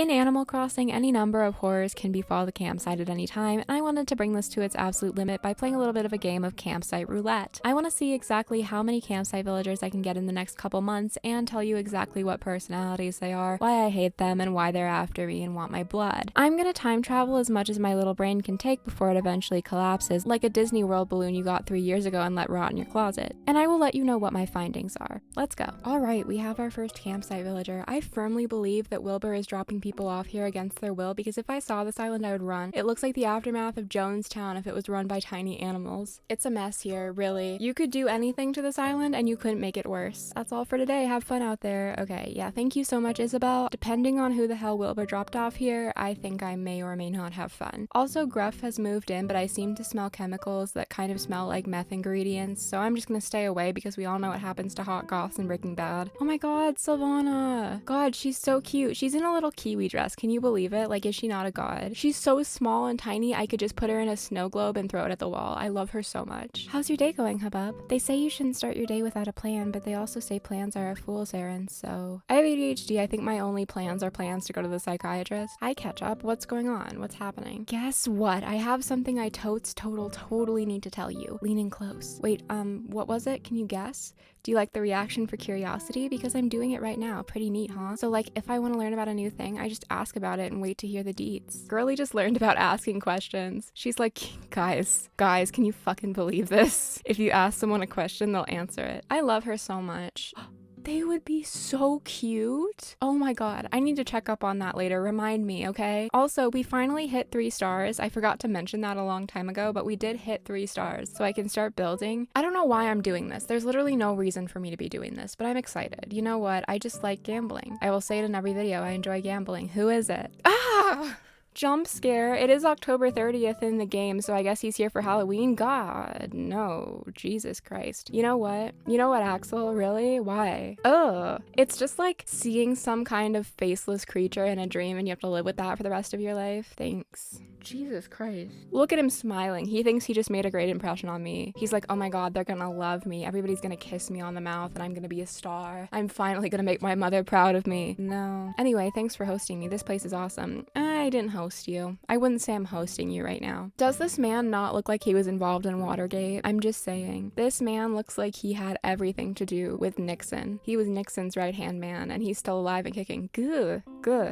In Animal Crossing, any number of horrors can befall the campsite at any time, and I wanted to bring this to its absolute limit by playing a little bit of a game of campsite roulette. I want to see exactly how many campsite villagers I can get in the next couple months and tell you exactly what personalities they are, why I hate them, and why they're after me and want my blood. I'm gonna time travel as much as my little brain can take before it eventually collapses, like a Disney World balloon you got 3 years ago and let rot in your closet. And I will let you know what my findings are. Let's go. Alright, we have our first campsite villager. I firmly believe that Wilbur is dropping people off here against their will, because if I saw this island I would run. It looks like the aftermath of Jonestown if it was run by tiny animals. It's a mess here, really. You could do anything to this island and you couldn't make it worse. That's all for today. Have fun out there. Okay, yeah, thank you so much, Isabel. Depending on who the hell Wilbur dropped off here, I think I may or may not have fun. Also, Gruff has moved in, but I seem to smell chemicals that kind of smell like meth ingredients, so I'm just gonna stay away because we all know what happens to hot goths in Breaking Bad. Oh my god, Sylvana! God, she's so cute. She's in a little kiwi dress. Can you believe it? Like, is she not a god? She's so small and tiny, I could just put her in a snow globe and throw it at the wall. I love her so much. How's your day going, Hubbub? They say you shouldn't start your day without a plan, but they also say plans are a fool's errand, so... I have ADHD. I think my only plans are plans to go to the psychiatrist. Hi, Ketchup. What's going on? What's happening? Guess what? I have something I totally need to tell you. Lean in close. Wait, what was it? Can you guess? Do you like the reaction for curiosity? Because I'm doing it right now. Pretty neat, huh? So like, if I want to learn about a new thing, I just ask about it and wait to hear the deets. Girlie just learned about asking questions. She's like, guys, can you fucking believe this? If you ask someone a question, they'll answer it. I love her so much. They would be so cute. Oh my god, I need to check up on that later. Remind me, okay? Also, we finally hit 3 stars. I forgot to mention that a long time ago, but we did hit 3 stars, so I can start building. I don't know why I'm doing this. There's literally no reason for me to be doing this, but I'm excited. You know what? I just like gambling. I will say it in every video. I enjoy gambling. Who is it? Ah! Jump scare. It is October 30th in the game, so I guess he's here for Halloween. God, no. Jesus Christ. You know what? Axel? Really? Why? Ugh. It's just like seeing some kind of faceless creature in a dream and you have to live with that for the rest of your life. Thanks. Jesus Christ. Look at him smiling. He thinks he just made a great impression on me. He's like, oh my god, they're gonna love me. Everybody's gonna kiss me on the mouth and I'm gonna be a star. I'm finally gonna make my mother proud of me. No. Anyway, thanks for hosting me. This place is awesome. I didn't host you. I wouldn't say I'm hosting you right now. Does this man not look like he was involved in Watergate? I'm just saying. This man looks like he had everything to do with Nixon. He was Nixon's right-hand man and he's still alive and kicking. Good.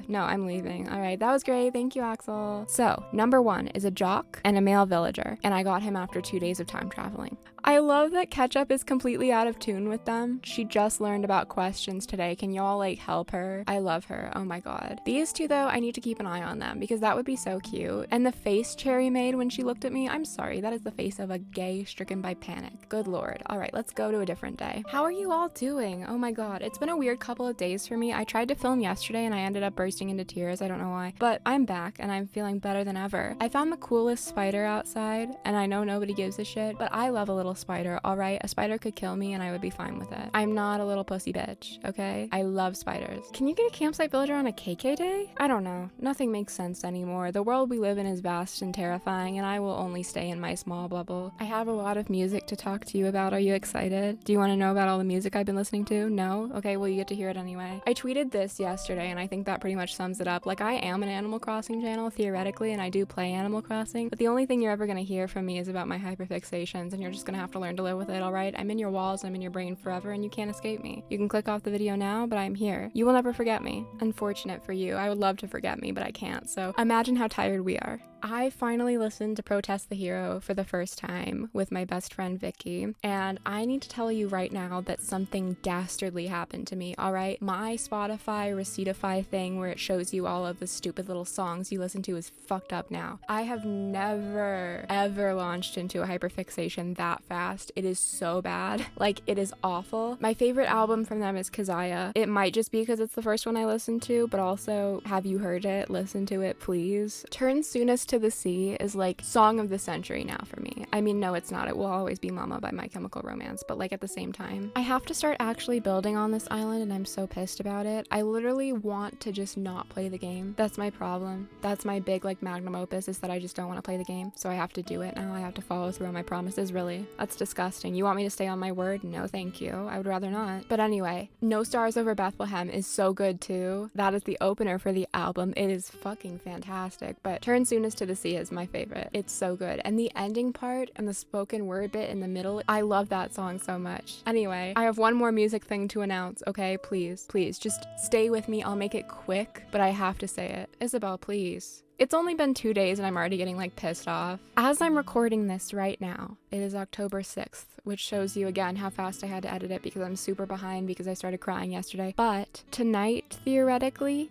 No, I'm leaving. All right, that was great. Thank you, Axel. So, number 1 is a jock and a male villager, and I got him after 2 days of time traveling. I love that Ketchup is completely out of tune with them. She just learned about questions today. Can y'all like help her? I love her. Oh my god. These two though, I need to keep an eye on them because that would be so cute. And the face Cherry made when she looked at me, I'm sorry, that is the face of a gay stricken by panic. Good lord. All right, let's go to a different day. How are you all doing? Oh my god. It's been a weird couple of days for me. I tried to film yesterday and I ended up bursting into tears. I don't know why, but I'm back and I'm feeling better than ever. I found the coolest spider outside and I know nobody gives a shit, but I love a little spider, alright? A spider could kill me and I would be fine with it. I'm not a little pussy bitch, okay? I love spiders. Can you get a campsite villager on a KK day? I don't know. Nothing makes sense anymore. The world we live in is vast and terrifying and I will only stay in my small bubble. I have a lot of music to talk to you about. Are you excited? Do you want to know about all the music I've been listening to? No? Okay, well you get to hear it anyway. I tweeted this yesterday and I think that pretty much sums it up. Like, I am an Animal Crossing channel theoretically and I do play Animal Crossing, but the only thing you're ever going to hear from me is about my hyperfixations and you're just going to have to learn to live with it, alright? I'm in your walls, I'm in your brain forever, and you can't escape me. You can click off the video now, but I'm here. You will never forget me. Unfortunate for you. I would love to forget me, but I can't, so imagine how tired we are. I finally listened to Protest the Hero for the first time with my best friend Vicky, and I need to tell you right now that something dastardly happened to me, alright? My Spotify Receiptify thing where it shows you all of the stupid little songs you listen to is fucked up now. I have never, ever launched into a hyperfixation that fast. It is so bad. Like, it is awful. My favorite album from them is Keziah. It might just be because it's the first one I listened to, but also, have you heard it? Listen to it, please. Turn soonest to the Sea is like song of the century now for me. I mean, no, it's not. It will always be Mama by My Chemical Romance, but like at the same time, I have to start actually building on this island and I'm so pissed about it. I literally want to just not play the game. That's my problem. That's my big like magnum opus, is that I just don't want to play the game. So I have to do it now. I have to follow through on my promises, really. That's disgusting. You want me to stay on my word? No, thank you. I would rather not. But anyway, No Stars Over Bethlehem is so good too. That is the opener for the album. It is fucking fantastic. But Turn Soonest to the Sea is my favorite. It's so good. And the ending part and the spoken word bit in the middle, I love that song so much. Anyway, I have one more music thing to announce, okay? Please, just stay with me. I'll make it quick, but I have to say it. Isabel, please. It's only been 2 days and I'm already getting like pissed off. As I'm recording this right now, it is October 6th, which shows you again how fast I had to edit it because I'm super behind because I started crying yesterday. But tonight, theoretically,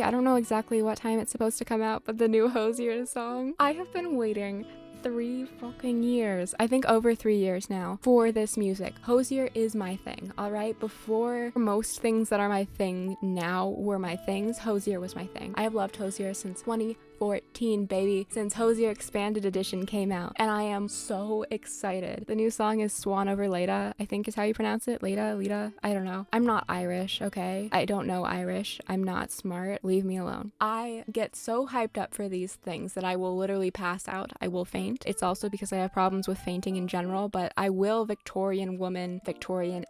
I don't know exactly what time it's supposed to come out, but the new Hosier song, I have been waiting 3 fucking years, I think over 3 years now, for this music. Hosier is my thing, alright? Before most things that are my thing now were my things, Hosier was my thing. I have loved Hosier since 2014, baby, since Hosier Expanded Edition came out, and I am so excited. The new song is Swan Over Leda, I think is how you pronounce it. Leda, I don't know. I'm not Irish, okay? I don't know Irish. I'm not smart. Leave me alone. I get so hyped up for these things that I will literally pass out. I will faint. It's also because I have problems with fainting in general, but I will Victorian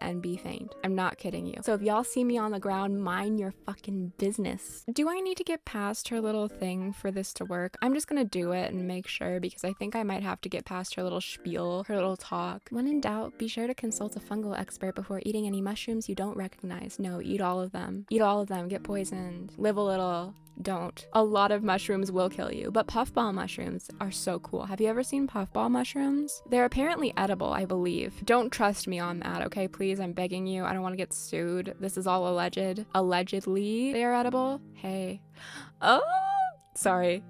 and be faint. I'm not kidding you. So if y'all see me on the ground, mind your fucking business. Do I need to get past her little thing for this to work? I'm just gonna do it and make sure, because I think I might have to get past her little spiel, her little talk. When in doubt, be sure to consult a fungal expert before eating any mushrooms you don't recognize. No, eat all of them. Eat all of them, get poisoned, live a little. Don't. A lot of mushrooms will kill you, but puffball mushrooms are so cool. Have you ever seen puffball mushrooms? They're apparently edible, I believe. Don't trust me on that, okay? Please, I'm begging you. I don't want to get sued. This is all alleged. Allegedly, they are edible. Hey. Oh, sorry.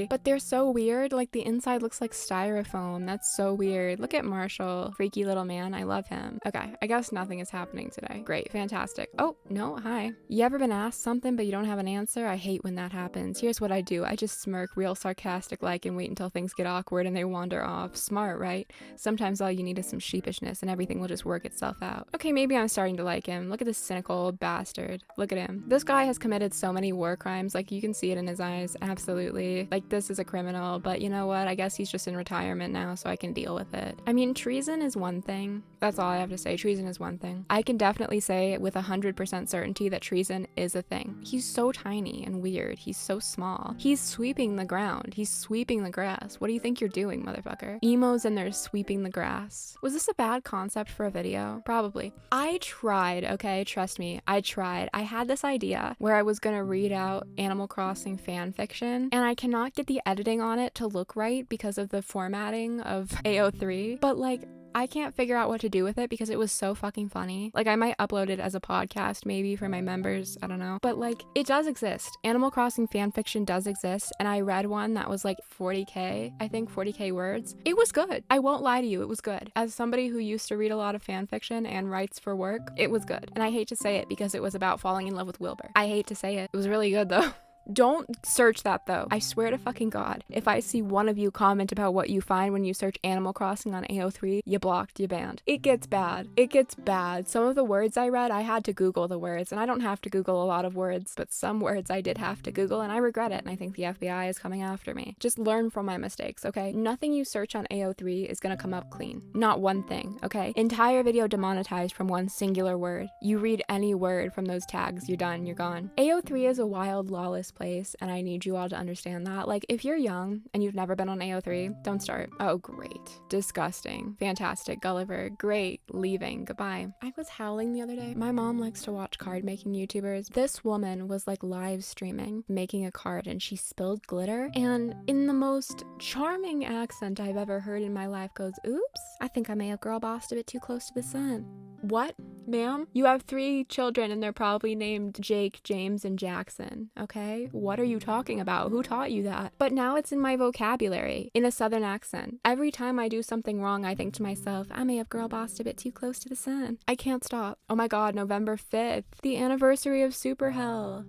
But they're so weird. Like the inside looks like styrofoam. That's so weird. Look at Marshall. Freaky little man. I love him. Okay, I guess nothing is happening today. Great, fantastic. Oh, no, hi. You ever been asked something but you don't have an answer? I hate when that happens. Here's what I do. I just smirk real sarcastic like and wait until things get awkward and they wander off. Smart, right? Sometimes all you need is some sheepishness and everything will just work itself out. Okay, maybe I'm starting to like him. Look at this cynical old bastard. Look at him. This guy has committed so many war crimes. Like you can see it in his eyes. Absolutely. Like, this is a criminal, but you know what? I guess he's just in retirement now, so I can deal with it. I mean, treason is one thing. That's all I have to say. Treason is one thing. I can definitely say with 100% certainty that treason is a thing. He's so tiny and weird. He's so small. He's sweeping the ground. He's sweeping the grass. What do you think you're doing, motherfucker? Emos and they're sweeping the grass. Was this a bad concept for a video? Probably. I tried, okay? Trust me. I tried. I had this idea where I was gonna read out Animal Crossing fan fiction, and I cannot get the editing on it to look right because of the formatting of AO3, but like I can't figure out what to do with it because it was so fucking funny. Like I might upload it as a podcast maybe for my members, I don't know. But like it does exist. Animal Crossing fanfiction does exist, and I read one that was like 40k, I think 40k words. It was good. I won't lie to you, it was good. As somebody who used to read a lot of fanfiction and writes for work, it was good. And I hate to say it because it was about falling in love with Wilbur. I hate to say it. It was really good though. Don't search that though. I swear to fucking God, if I see one of you comment about what you find when you search Animal Crossing on AO3, you blocked, you banned. It gets bad. It gets bad. Some of the words I read, I had to Google the words, and I don't have to Google a lot of words, but some words I did have to Google, and I regret it, and I think the FBI is coming after me. Just learn from my mistakes, okay? Nothing you search on AO3 is gonna come up clean. Not one thing, okay? Entire video demonetized from one singular word. You read any word from those tags, you're done, you're gone. AO3 is a wild, lawless place, and I need you all to understand that. Like, if you're young and you've never been on AO3, don't start. Oh, great. Disgusting. Fantastic. Gulliver. Great. Leaving. Goodbye. I was howling the other day. My mom likes to watch card making YouTubers. This woman was like live streaming, making a card, and she spilled glitter, and in the most charming accent I've ever heard in my life goes, "Oops, I think I may have girl bossed a bit too close to the sun." What? Ma'am? You have 3 children and they're probably named Jake, James, and Jackson, okay? What are you talking about? Who taught you that? But now it's in my vocabulary, in a southern accent. Every time I do something wrong, I think to myself, I may have girl bossed a bit too close to the sun. I can't stop. Oh my God, November 5th, the anniversary of Super Hell.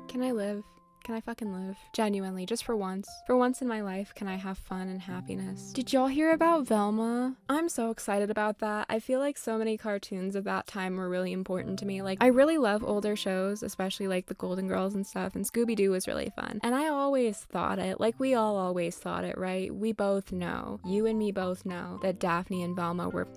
Can I live? Can I fucking live? Genuinely, just for once. For once in my life, can I have fun and happiness? Did y'all hear about Velma? I'm so excited about that. I feel like so many cartoons of that time were really important to me. Like, I really love older shows, especially like the Golden Girls and stuff, and Scooby-Doo was really fun. And I always thought it, like we all always thought it, right? We both know, you and me both know, that Daphne and Velma were...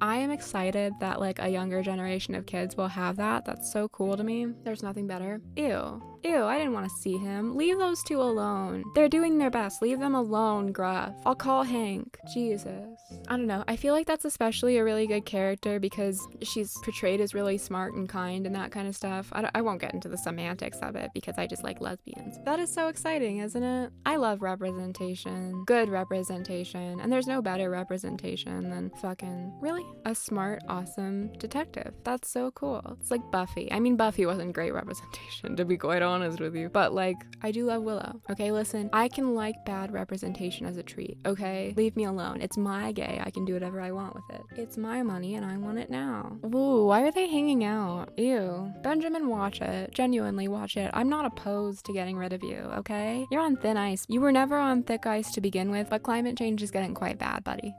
I am excited that like a younger generation of kids will have that. That's so cool to me. There's nothing better. Ew. Ew, I didn't want to see him. Leave those two alone. They're doing their best. Leave them alone, Gruff. I'll call Hank. Jesus. I don't know. I feel like that's especially a really good character because she's portrayed as really smart and kind and that kind of stuff. I won't get into the semantics of it because I just like lesbians. That is so exciting, isn't it? I love representation. Good representation. And there's no better representation than fucking, really? A smart, awesome detective. That's so cool. It's like Buffy. I mean, Buffy wasn't great representation, to be quite honest with you. But like, I do love Willow. Okay, listen, I can like bad representation as a treat, okay? Leave me alone. It's my gay. I can do whatever I want with it. It's my money and I want it now. Ooh, why are they hanging out? Ew. Benjamin, watch it. Genuinely watch it. I'm not opposed to getting rid of you, okay? You're on thin ice. You were never on thick ice to begin with, but climate change is getting quite bad, buddy.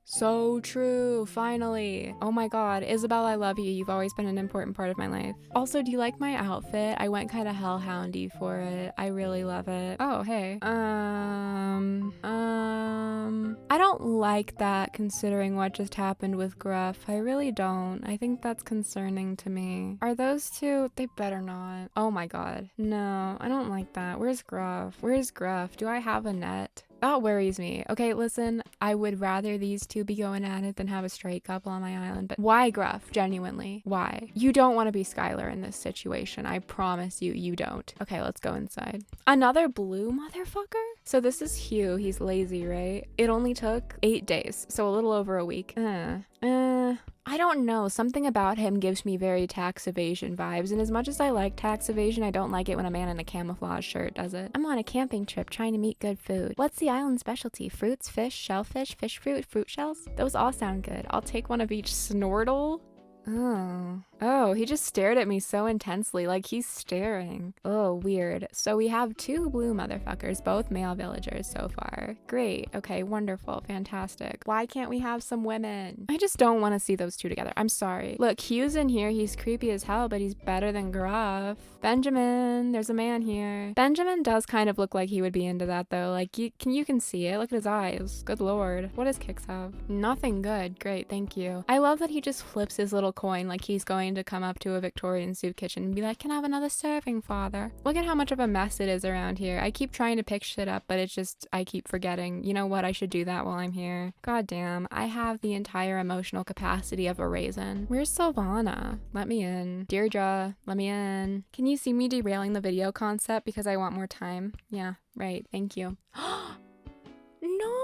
So true, finally. Oh my god, Isabel, I love you. You've always been an important part of my life. Also, do you like my outfit? I went kind of hellhoundy for it. I really love it. Oh, hey. I don't like that considering what just happened with Gruff. I really don't. I think that's concerning to me. Are those two? They better not. Oh my god. No, I don't like that. Where's Gruff? Where's Gruff? Do I have a net? That worries me. Okay, listen, I would rather these two be going at it than have a straight couple on my island, but why Gruff? Genuinely. Why? You don't want to be Skylar in this situation. I promise you, you don't. Okay, let's go inside. Another blue motherfucker? So this is Hugh. He's lazy, right? It only took 8 days, so a little over a week. I don't know. Something about him gives me very tax evasion vibes, and as much as I like tax evasion, I don't like it when a man in a camouflage shirt does it. I'm on a camping trip trying to meet good food. What's the island specialty? Fruits, fish, shellfish, fish fruit, fruit shells? Those all sound good. I'll take one of each. Snortle? Oh, he just stared at me so intensely, like he's staring. Oh, weird. So we have 2 blue motherfuckers, both male villagers so far. Great. Okay, wonderful. Fantastic. Why can't we have some women? I just don't want to see those two together. I'm sorry. Look, Hugh's in here. He's creepy as hell, but he's better than Gruff. Benjamin, there's a man here. Benjamin does kind of look like he would be into that though. Like you can see it. Look at his eyes. Good lord. What does Kix have? Nothing good. Great. Thank you. I love that he just flips his little coin like he's going to come up to a Victorian soup kitchen and be like, can I have another serving, father? Look at how much of a mess it is around here. I keep trying to pick shit up, but it's just, I keep forgetting. You know what? I should do that while I'm here. God damn. I have the entire emotional capacity of a raisin. Where's Sylvana? Let me in. Deirdre, let me in. Can you see me derailing the video concept because I want more time? Yeah, right. Thank you. No!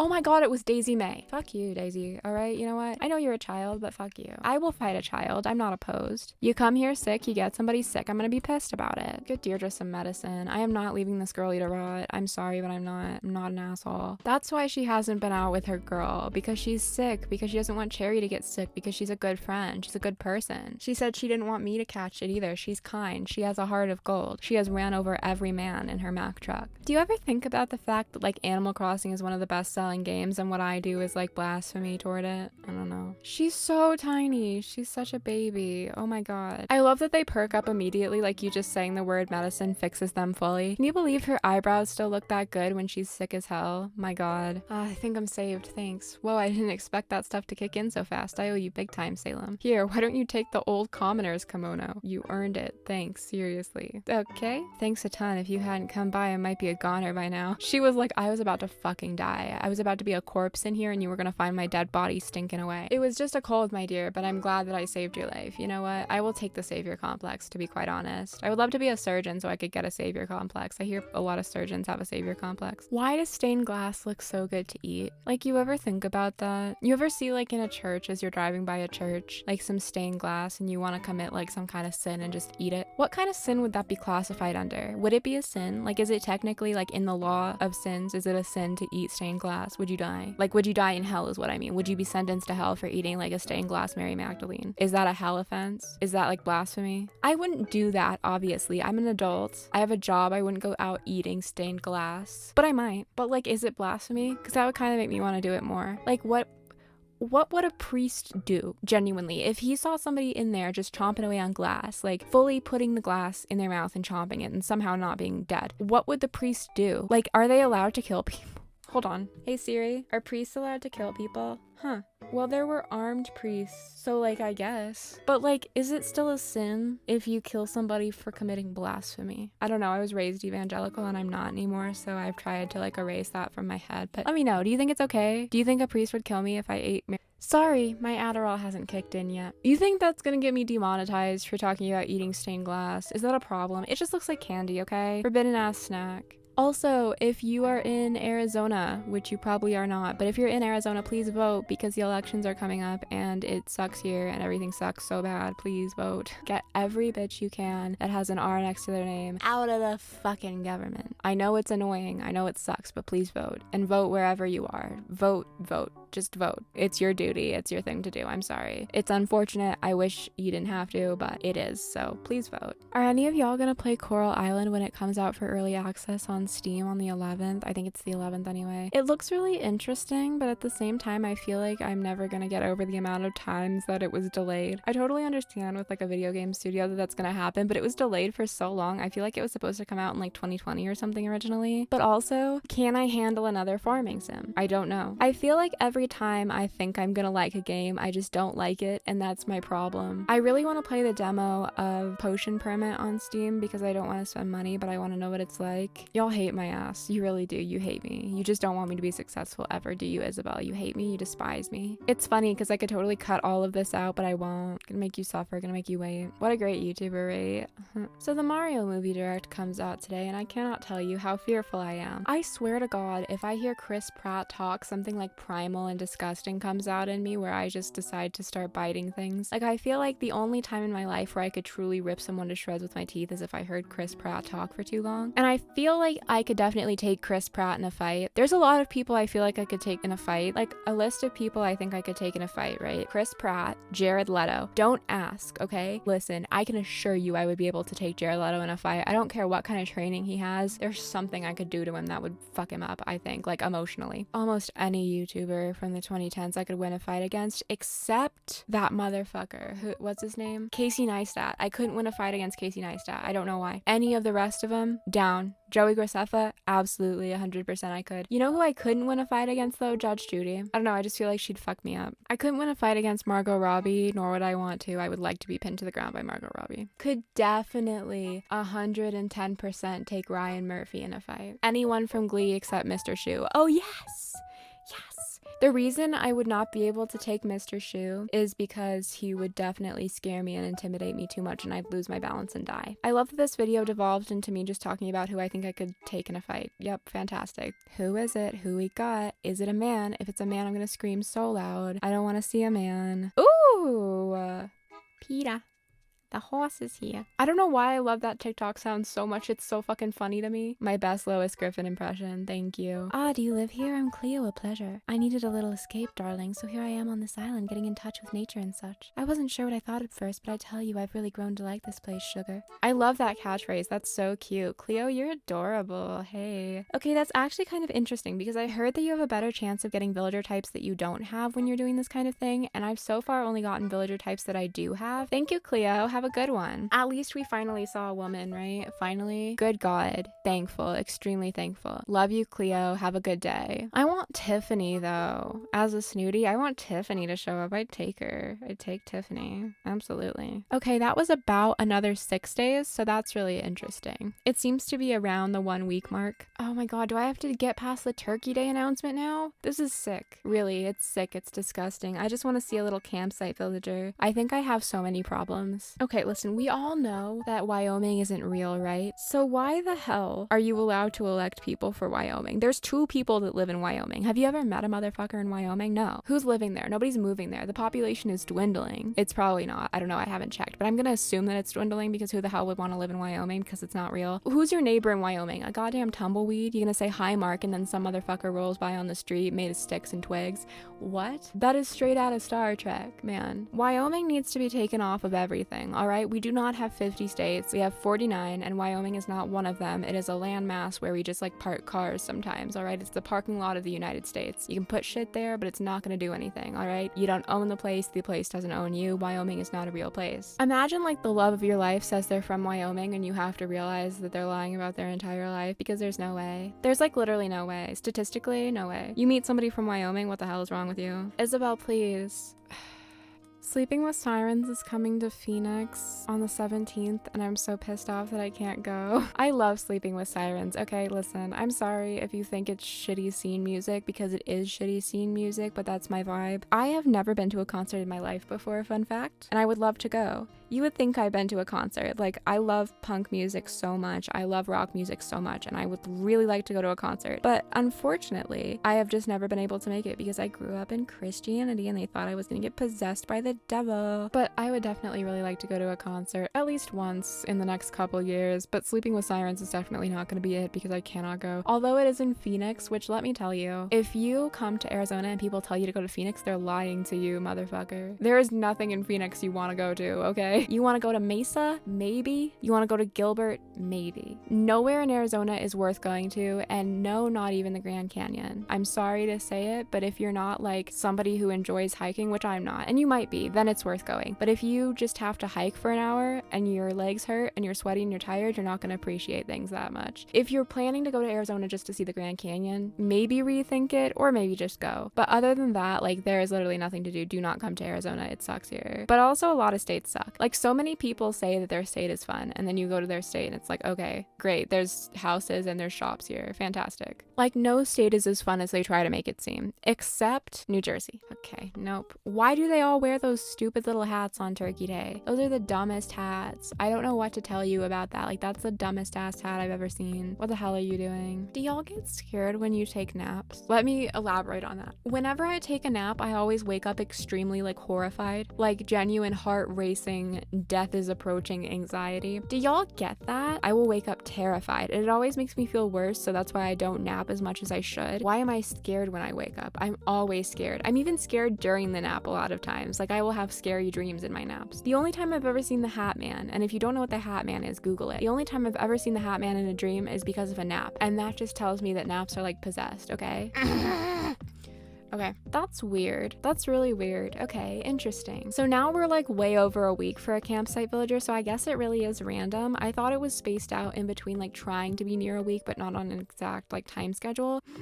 Oh my god, it was Daisy May. Fuck you, Daisy. Alright, you know what? I know you're a child, but fuck you. I will fight a child. I'm not opposed. You come here sick, you get somebody sick, I'm gonna be pissed about it. Get Deirdre some medicine. I am not leaving this girlie to rot. I'm sorry, but I'm not. I'm not an asshole. That's why she hasn't been out with her girl. Because she's sick. Because she doesn't want Cherry to get sick. Because she's a good friend. She's a good person. She said she didn't want me to catch it either. She's kind. She has a heart of gold. She has ran over every man in her Mack truck. Do you ever think about the fact that like Animal Crossing is one of the best selling games and what I do is like blasphemy toward it? I don't know. She's so tiny. She's such a baby. Oh my god. I love that they perk up immediately, like you just saying the word medicine fixes them fully. Can you believe her eyebrows still look that good when she's sick as hell? My god. I think I'm saved. Thanks. Whoa, I didn't expect that stuff to kick in so fast. I owe you big time, Salem. Here, why don't you take the old commoner's kimono? You earned it. Thanks. Seriously. Okay. Thanks a ton. If you hadn't come by, I might be a goner by now. She was like, I was about to fucking die. I was about to be a corpse in here and you were gonna find my dead body stinking away. It was just a cold, my dear, but I'm glad that I saved your life. You know what? I will take the savior complex, to be quite honest. I would love to be a surgeon so I could get a savior complex. I hear a lot of surgeons have a savior complex. Why does stained glass look so good to eat? Like, you ever think about that? You ever see like in a church as you're driving by a church, like some stained glass and you want to commit like some kind of sin and just eat it? What kind of sin would that be classified under? Would it be a sin? Like, is it technically like in the law of sins, is it a sin to eat stained glass? glass? Would you die? Like, would you die in hell is what I mean. Would you be sentenced to hell for eating like a stained glass Mary Magdalene? Is that a hell offense? Is that like blasphemy? I wouldn't do that, obviously. I'm an adult. I have a job. I wouldn't go out eating stained glass. But I might. But like, is it blasphemy? Because that would kind of make me want to do it more. Like, what would a priest do, genuinely, if he saw somebody in there just chomping away on glass, like fully putting the glass in their mouth and chomping it and somehow not being dead? What would the priest do? Like, are they allowed to kill people? Hold on. Hey Siri, are priests allowed to kill people? Huh. Well, there were armed priests, so like, I guess. But like, is it still a sin if you kill somebody for committing blasphemy? I don't know. I was raised evangelical and I'm not anymore, so I've tried to like erase that from my head. But let me know. Do you think it's okay? Do you think a priest would kill me if I ate Sorry, my Adderall hasn't kicked in yet. You think that's gonna get me demonetized for talking about eating stained glass? Is that a problem? It just looks like candy, okay? Forbidden ass snack. Also, if you are in Arizona, which you probably are not, but if you're in Arizona, please vote because the elections are coming up and it sucks here and everything sucks so bad. Please vote. Get every bitch you can that has an R next to their name out of the fucking government. I know it's annoying. I know it sucks, but please vote. And vote wherever you are. Vote. Just vote. It's your duty. It's your thing to do. I'm sorry. It's unfortunate. I wish you didn't have to, but it is. So please vote. Are any of y'all gonna play Coral Island when it comes out for early access on Steam on the 11th? I think it's the 11th anyway. It looks really interesting, but at the same time, I feel like I'm never gonna get over the amount of times that it was delayed. I totally understand with like a video game studio that that's gonna happen, but it was delayed for so long. I feel like it was supposed to come out in like 2020 or something originally. But also, can I handle another farming sim? I don't know. I feel like every time I think I'm gonna like a game, I just don't like it, and that's my problem. I really want to play the demo of Potion Permit on Steam because I don't want to spend money, but I want to know what it's like. Y'all hate my ass. You really do. You hate me. You just don't want me to be successful ever, do you, Isabel? You hate me. You despise me. It's funny because I could totally cut all of this out, but I won't. Gonna make you suffer. Gonna make you wait. What a great YouTuber, right? So the Mario movie direct comes out today, and I cannot tell you how fearful I am. I swear to God, if I hear Chris Pratt talk, something like primal and disgusting comes out in me where I just decide to start biting things. Like, I feel like the only time in my life where I could truly rip someone to shreds with my teeth is if I heard Chris Pratt talk for too long. And I feel like I could definitely take Chris Pratt in a fight. There's a lot of people I feel like I could take in a fight. Like, a list of people I think I could take in a fight, right? Chris Pratt, Jared Leto. Don't ask, okay? Listen, I can assure you I would be able to take Jared Leto in a fight. I don't care what kind of training he has. There's something I could do to him that would fuck him up, I think, like emotionally. Almost any YouTuber from the 2010s I could win a fight against, except that motherfucker. What's his name? Casey Neistat. I couldn't win a fight against Casey Neistat. I don't know why. Any of the rest of them, down. Joey Graceffa, absolutely 100% I could. You know who I couldn't win a fight against though? Judge Judy. I don't know, I just feel like she'd fuck me up. I couldn't win a fight against Margot Robbie, nor would I want to. I would like to be pinned to the ground by Margot Robbie. Could definitely 110% take Ryan Murphy in a fight. Anyone from Glee except Mr. Shu. Oh yes! Yes! The reason I would not be able to take Mr. Shu is because he would definitely scare me and intimidate me too much and I'd lose my balance and die. I love that this video devolved into me just talking about who I think I could take in a fight. Yep, fantastic. Who is it? Who we got? Is it a man? If it's a man, I'm gonna scream so loud. I don't want to see a man. Ooh! Peter. The horse is here. I don't know why I love that TikTok sound so much. It's so fucking funny to me. My best Lois Griffin impression. Thank you. Ah, do you live here? I'm Cleo, a pleasure. I needed a little escape, darling, so here I am on this island getting in touch with nature and such. I wasn't sure what I thought at first, but I tell you, I've really grown to like this place, sugar. I love that catchphrase. That's so cute. Cleo, you're adorable. Hey. Okay, that's actually kind of interesting because I heard that you have a better chance of getting villager types that you don't have when you're doing this kind of thing, and I've so far only gotten villager types that I do have. Thank you, Cleo. Have a good one. At least we finally saw a woman, right? Finally. Good God. Thankful. Extremely thankful. Love you, Cleo. Have a good day. I want Tiffany, though. As a snooty, I want Tiffany to show up. I'd take her. I'd take Tiffany. Absolutely. Okay, that was about another 6 days, so that's really interesting. It seems to be around the 1 week mark. Oh my God, do I have to get past the Turkey Day announcement now? This is sick. Really, it's sick. It's disgusting. I just want to see a little campsite villager. I think I have so many problems. Okay. Okay, listen, we all know that Wyoming isn't real, right? So why the hell are you allowed to elect people for Wyoming? There's 2 people that live in Wyoming. Have you ever met a motherfucker in Wyoming? No. Who's living there? Nobody's moving there. The population is dwindling. It's probably not. I don't know. I haven't checked, but I'm gonna assume that it's dwindling because who the hell would want to live in Wyoming because it's not real? Who's your neighbor in Wyoming? A goddamn tumbleweed? You gonna say hi, Mark, and then some motherfucker rolls by on the street made of sticks and twigs? What? That is straight out of Star Trek, man. Wyoming needs to be taken off of everything, all right? We do not have 50 states. We have 49, and Wyoming is not one of them. It is a landmass where we just like park cars sometimes, all right? It's the parking lot of the United States. You can put shit there, but it's not gonna do anything, all right? You don't own the place doesn't own you. Wyoming is not a real place. Imagine like the love of your life says they're from Wyoming and you have to realize that they're lying about their entire life because there's no way. There's like literally no way. Statistically, no way. You meet somebody from Wyoming, what the hell is wrong with you? Isabel, please. Sleeping with Sirens is coming to Phoenix on the 17th, and I'm so pissed off that I can't go. I love Sleeping with Sirens. Okay, listen, I'm sorry if you think it's shitty scene music, because it is shitty scene music, but that's my vibe. I have never been to a concert in my life before, fun fact, and I would love to go. You would think I've been to a concert. Like, I love punk music so much. I love rock music so much, and I would really like to go to a concert. But unfortunately, I have just never been able to make it because I grew up in Christianity and they thought I was gonna get possessed by the devil. But I would definitely really like to go to a concert at least once in the next couple years. But Sleeping with Sirens is definitely not gonna be it because I cannot go. Although it is in Phoenix, which let me tell you, if you come to Arizona and people tell you to go to Phoenix, they're lying to you, motherfucker. There is nothing in Phoenix you want to go to, okay? You want to go to Mesa? Maybe. You want to go to Gilbert? Maybe. Nowhere in Arizona is worth going to, and no, not even the Grand Canyon. I'm sorry to say it, but if you're not like somebody who enjoys hiking, which I'm not, and you might be, then it's worth going. But if you just have to hike for an hour and your legs hurt and you're sweaty and you're tired, you're not going to appreciate things that much. If you're planning to go to Arizona just to see the Grand Canyon, maybe rethink it, or maybe just go. But other than that, like, there is literally nothing to do. Do not come to Arizona. It sucks here. But also a lot of states suck. Like, so many people say that their state is fun, and then you go to their state and it's like, okay, great, there's houses and there's shops here, fantastic. Like, no state is as fun as they try to make it seem, except New Jersey. Okay, nope. Why do they all wear those stupid little hats on Turkey Day? Those are the dumbest hats. I don't know what to tell you about that. Like, that's the dumbest ass hat I've ever seen. What the hell are you doing? Do y'all get scared when you take naps? Let me elaborate on that. Whenever I take a nap, I always wake up extremely like horrified, like genuine heart racing, death is approaching anxiety. Do y'all get that? I will wake up terrified, and it always makes me feel worse, so that's why I don't nap as much as I should. Why am I scared when I wake up? I'm always scared. I'm even scared during the nap a lot of times. Like, I will have scary dreams in my naps. The only time I've ever seen the Hat Man, and if you don't know what the Hat Man is, Google it. The only time I've ever seen the Hat Man in a dream is because of a nap, and that just tells me that naps are like possessed, okay? Okay, that's weird. That's really weird. Okay, interesting. So now we're like way over a week for a campsite villager, so I guess it really is random. I thought it was spaced out in between like trying to be near a week, but not on an exact like time schedule. Look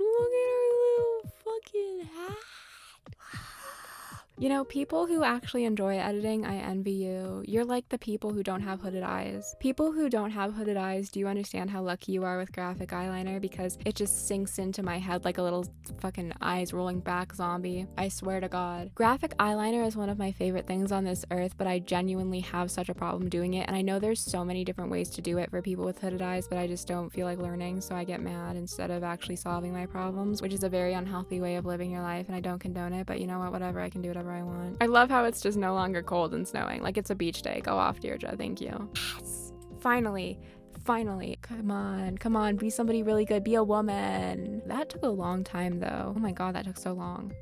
at her little fucking hat. You know, people who actually enjoy editing, I envy you. You're like the people who don't have hooded eyes. People who don't have hooded eyes, do you understand how lucky you are with graphic eyeliner? Because it just sinks into my head like a little fucking eyes rolling back zombie. I swear to God. Graphic eyeliner is one of my favorite things on this earth, but I genuinely have such a problem doing it. And I know there's so many different ways to do it for people with hooded eyes, but I just don't feel like learning, so I get mad instead of actually solving my problems, which is a very unhealthy way of living your life, and I don't condone it, but you know what, whatever, I can do whatever I want. I love how it's just no longer cold and snowing. Like, it's a beach day. Go off, Deirdre. Thank you. Yes. Finally. Come on. Be somebody really good. Be a woman. That took a long time, though. Oh my God, that took so long.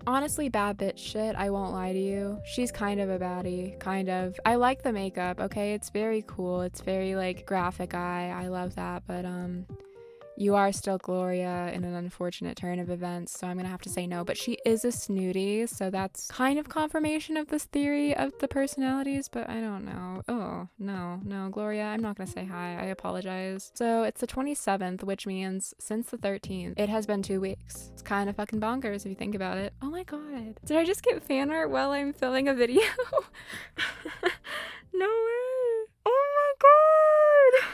Honestly, bad bitch shit, I won't lie to you. She's kind of a baddie, kind of. I like the makeup, okay? It's very cool. It's very, like, graphic eye. I love that, but, you are still Gloria in an unfortunate turn of events, so I'm gonna have to say no. But she is a snooty, so that's kind of confirmation of this theory of the personalities, but I don't know. Oh, no, Gloria, I'm not gonna say hi. I apologize. So it's the 27th, which means since the 13th, it has been 2 weeks. It's kind of fucking bonkers if you think about it. Oh my God. Did I just get fan art while I'm filming a video? No way. Oh my God.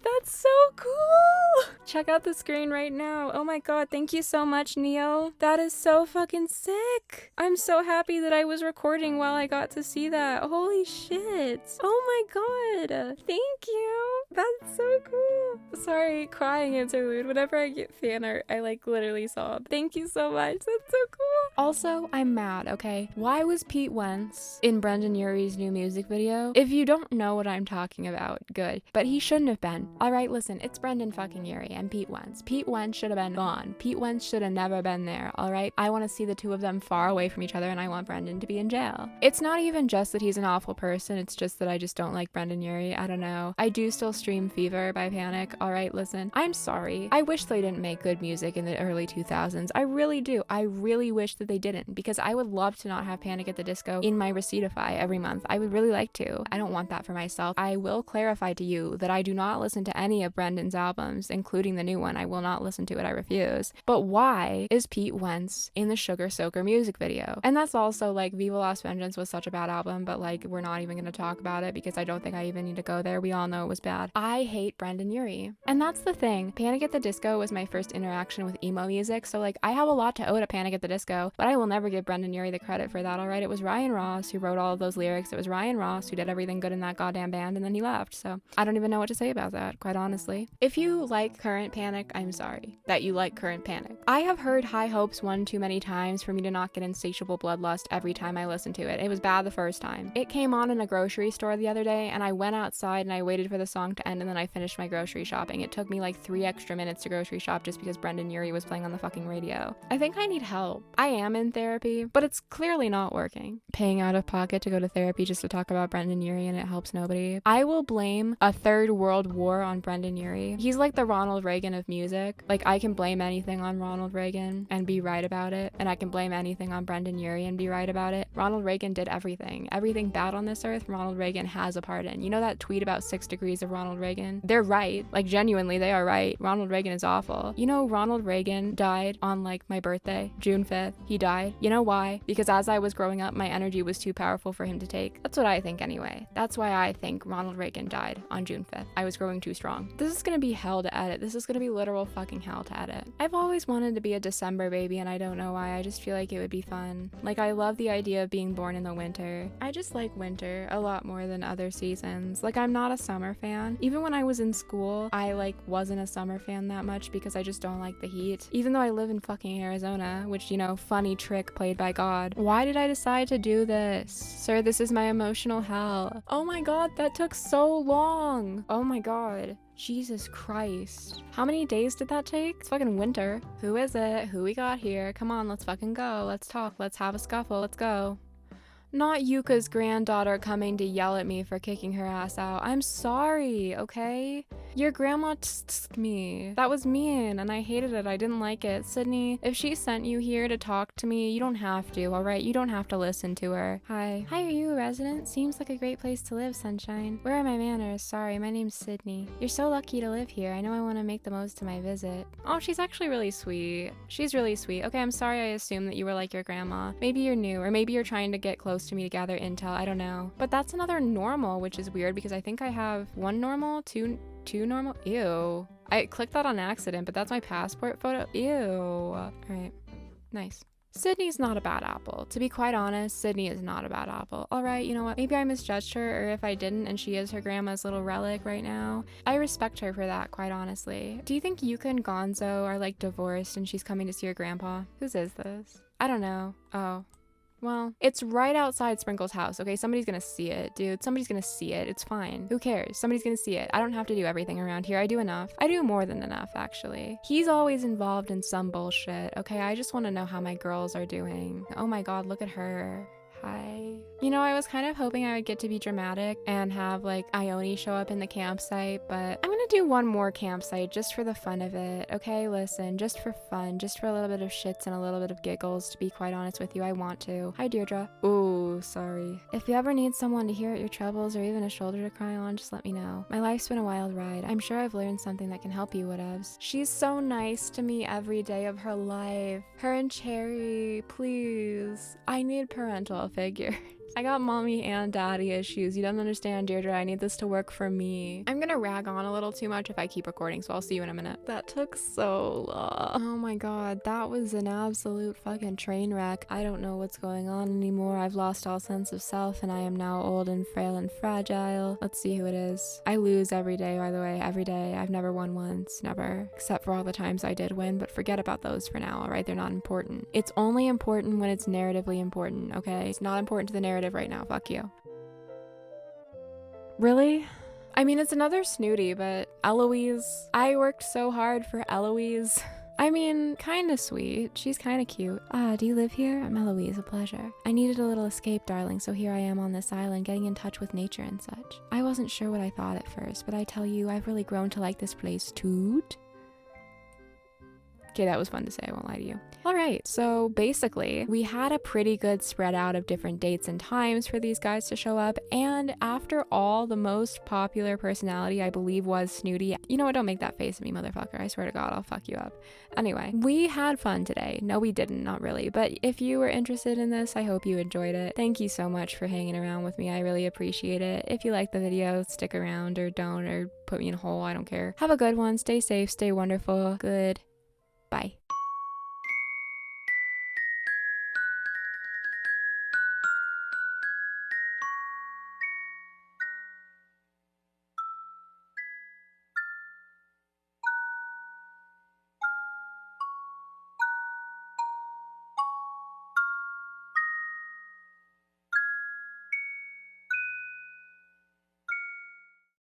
That's so cool! Check out the screen right now. Oh my god, thank you so much, Neo. That is so fucking sick. I'm so happy that I was recording while I got to see that. Holy shit. Oh my god. Thank you. That's so cool. Sorry, crying interlude. Whenever I get fan art, I like literally sob. Thank you so much. That's so cool. Also, I'm mad, okay? Why was Pete Wentz in Brendan Urie's new music video? If you don't know what I'm talking about, good. But he shouldn't have been. Alright, listen, it's Brendan fucking Urie and Pete Wentz. Pete Wentz should have been gone. Pete Wentz should have never been there, alright? I want to see the two of them far away from each other and I want Brendan to be in jail. It's not even just that he's an awful person, it's just that I just don't like Brendan Urie. I don't know. I do still stream Fever by Panic. Alright, listen, I'm sorry. I wish they didn't make good music in the early 2000s. I really do. I really wish that they didn't, because I would love to not have Panic at the Disco in my Receiptify every month. I would really like to. I don't want that for myself. I will clarify to you that I do not listen to any of Brendan's albums, including the new one. I will not listen to it. I refuse. But why is Pete Wentz in the Sugar Soaker music video? And that's also like Viva Las Vengeance was such a bad album, but like we're not even going to talk about it because I don't think I even need to go there. We all know it was bad. I hate Brendan Urie. And that's the thing. Panic at the Disco was my first interaction with emo music, so like I have a lot to owe to Panic at the Disco, but I will never give Brendan Urie the credit for that, alright? It was Ryan Ross who wrote all of those lyrics. It was Ryan Ross who did everything good in that goddamn band, and then he left, so I don't even know what to say about that, quite honestly. If you like current Panic, I'm sorry that you like current Panic. I have heard High Hopes one too many times for me to not get insatiable bloodlust every time I listen to it. It was bad the first time. It came on in a grocery store the other day, and I went outside and I waited for the song to end, and then I finished my grocery shopping. It took me like 3 extra minutes to grocery shop just because Brendan Urie was playing on the fucking radio. I think I need help. I am in therapy, but it's clearly not working. Paying out of pocket to go to therapy just to talk about Brendan Urie, and it helps nobody. I will blame a third world war on Brendan Urie. He's like the Ronald Reagan of music. Like, I can blame anything on Ronald Reagan and be right about it, and I can blame anything on Brendan Urie and be right about it. Ronald Reagan did everything. Everything bad on this earth, Ronald Reagan has a part in. You know that tweet about 6 degrees of Ronald Reagan? They're right. Like, genuinely, they are right. Ronald Reagan is awful. You know, Ronald Reagan died on like my birthday, June 5th. He died. You know why? Because as I was growing up, my energy was too powerful for him to take. That's what I think anyway. That's why I think Ronald Reagan died on June 5th. I was growing too strong. This is gonna be hell to edit. This is gonna be literal fucking hell to edit. I've always wanted to be a December baby, and I don't know why. I just feel like it would be fun. Like, I love the idea of being born in the winter. I just like winter a lot more than other seasons. Like, I'm not a summer fan. Even when I was in school, I like wasn't a summer fan that much because I just don't like the heat. Even though I live in fucking Arizona, which, you know, funny trick played by God. Why did I decide to do this? Sir, this is my emotional hell. Oh my god, that took so long. Oh my god. Jesus Christ. How many days did that take? It's fucking winter. Who is it? Who we got here? Come on, let's fucking go. Let's talk. Let's have a scuffle. Let's go. Not Yuka's granddaughter coming to yell at me for kicking her ass out. I'm sorry, okay? Your grandma me. That was mean, and I hated it. I didn't like it. Sydney, if she sent you here to talk to me, you don't have to, alright? You don't have to listen to her. Hi. Hi, are you a resident? Seems like a great place to live, sunshine. Where are my manners? Sorry, my name's Sydney. You're so lucky to live here. I know I want to make the most of my visit. Oh, she's actually really sweet. She's really sweet. Okay, I'm sorry I assumed that you were like your grandma. Maybe you're new, or maybe you're trying to get close to me to gather intel. I don't know. But that's another normal, which is weird because I think I have 1 normal, two normal. Ew. I clicked that on accident, but that's my passport photo. Ew. Alright. Nice. Sydney's not a bad apple. To be quite honest, Sydney is not a bad apple. Alright, you know what? Maybe I misjudged her, or if I didn't and she is her grandma's little relic right now, I respect her for that, quite honestly. Do you think Yuka and Gonzo are like divorced and she's coming to see her grandpa? Whose is this? I don't know. Oh. Well, it's right outside Sprinkle's house, okay? Somebody's gonna see it, dude. Somebody's gonna see it. It's fine. Who cares? Somebody's gonna see it. I don't have to do everything around here. I do enough. I do more than enough, actually. He's always involved in some bullshit, okay? I just want to know how my girls are doing. Oh my god, look at her. Hi. You know, I was kind of hoping I would get to be dramatic and have like Ione show up in the campsite, but I'm gonna do one more campsite just for the fun of it, okay? Listen, just for fun, just for a little bit of shits and a little bit of giggles, to be quite honest with you. I want to. Hi, Deirdre. Ooh, sorry. If you ever need someone to hear out your troubles or even a shoulder to cry on, just let me know. My life's been a wild ride. I'm sure I've learned something that can help you, whatevs. She's so nice to me every day of her life. Her and Cherry, please. I need parental figures. I got mommy and daddy issues. You don't understand, Deirdre. I need this to work for me. I'm gonna rag on a little too much if I keep recording, so I'll see you in a minute. That took so long. Oh my god, that was an absolute fucking train wreck. I don't know what's going on anymore. I've lost all sense of self and I am now old and frail and fragile. Let's see who it is. I lose every day, by the way. Every day. I've never won once. Never. Except for all the times I did win, but forget about those for now, alright? They're not important. It's only important when it's narratively important, okay? It's not important to the narrative right now. Fuck you. Really? I mean, it's another snooty, but Eloise. I worked so hard for Eloise. I mean, kinda sweet. She's kinda cute. Ah, do you live here? I'm Eloise, a pleasure. I needed a little escape, darling, so here I am on this island, getting in touch with nature and such. I wasn't sure what I thought at first, but I tell you, I've really grown to like this place too. Okay, that was fun to say, I won't lie to you. Alright, so basically, we had a pretty good spread out of different dates and times for these guys to show up, and after all, the most popular personality, I believe, was Snooty. You know what, don't make that face at me, motherfucker. I swear to God, I'll fuck you up. Anyway, we had fun today. No, we didn't, not really, but if you were interested in this, I hope you enjoyed it. Thank you so much for hanging around with me. I really appreciate it. If you like the video, stick around or don't, or put me in a hole, I don't care. Have a good one, stay safe, stay wonderful, good. Bye.